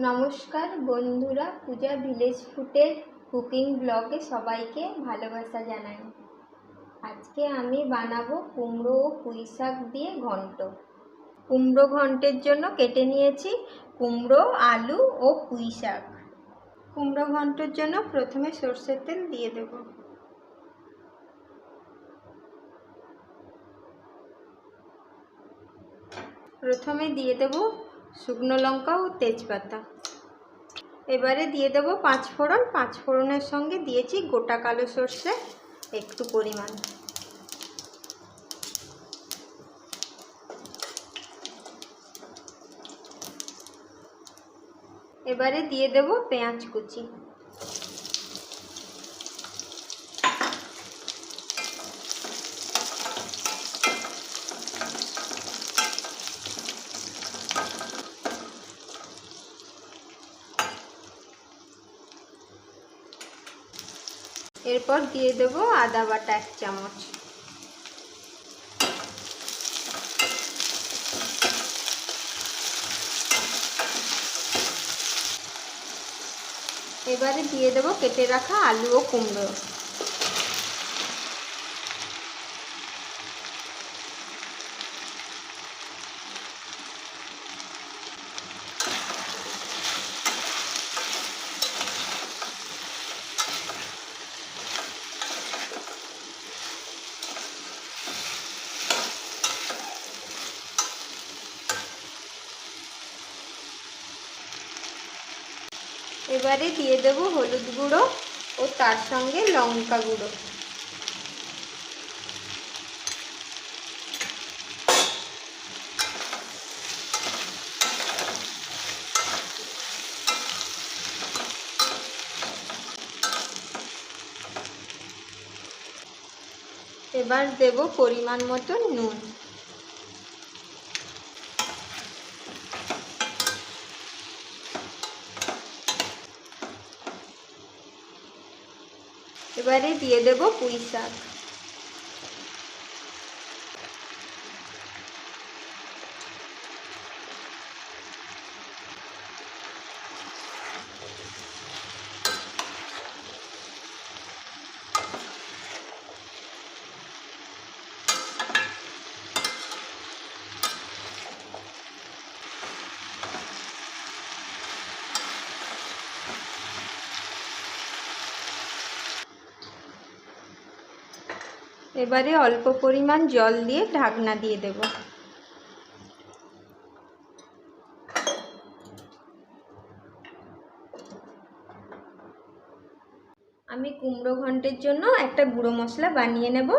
নমস্কার বন্ধুরা, পূজা ভিলেজ ফুডের কুকিং ব্লগে সবাইকে ভালোবাসা জানাই। আজকে আমি বানাবো কুমড়ো ও পুঁই শাক দিয়ে ঘন্ট। কুমড়ো ঘন্টের জন্য কেটে নিয়েছি কুমড়ো, আলু ও পুঁই শাক। কুমড়ো ঘন্টের জন্য প্রথমে সরষের তেল দিয়ে দেব। প্রথমে দিয়ে দেব শুকনো লঙ্কা ও তেজপাতা। এবারে দিয়ে দেব পাঁচফোড়ন। পাঁচফোড়নের সঙ্গে দিয়েছি গোটা কালো সর্ষে একটু পরিমাণ। এবারে দিয়ে দেব পেঁয়াজ কুচি। এরপর দিয়ে দেব আদা বাটা 1 চামচ। এবারে দিয়ে দেব কেটে রাখা আলু ও কুমড়ো। এবারে দিয়ে দেব হলুদ গুঁড়ো ও তার সঙ্গে লঙ্কা গুঁড়ো। এবার দেব পরিমাণ মতো নুন। এবারে দিয়ে দেব পুঁই শাক। এবারে অল্প পরিমাণ জল দিয়ে ঢাকনা দিয়ে দেব। আমি কুমড়ো ঘন্টের জন্য একটা গুঁড়ো মশলা বানিয়ে নেব।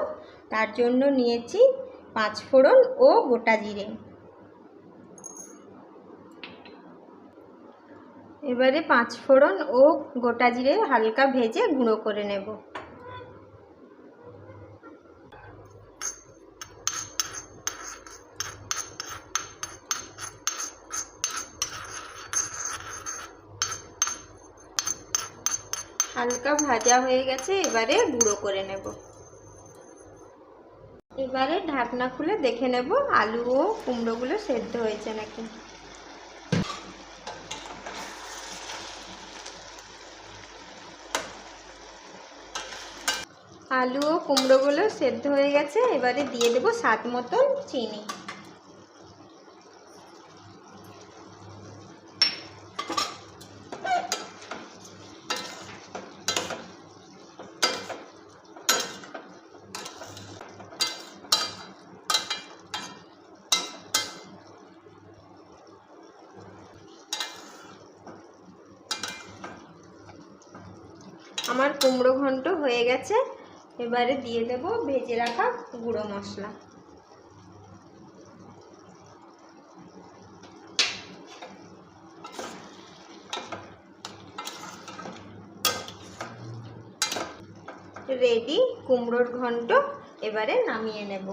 তার জন্য নিয়েছি পাঁচফোড়ন ও গোটা জিরে। এবারে পাঁচফোড়ন ও গোটা জিরে হালকা ভেজে গুঁড়ো করে নেব। হালকা ভাজা হয়ে গেছে, এবারে গুঁড়ো করে নেব। এবারে ঢাকনা খুলে দেখে নেব আলু ও কুমড়োগুলো সেদ্ধ হয়েছে নাকি। আলু ও কুমড়োগুলো সেদ্ধ হয়ে গেছে, এবারে দিয়ে দেব স্বাদ মতন চিনি। আমার কুমড়ো ঘন্ট হয়ে গেছে, এবারে দিয়ে দেব ভেজে রাখা গুঁড়ো মশলা। রেডি কুমড়োর ঘন্ট। এবারে নামিয়ে নেব।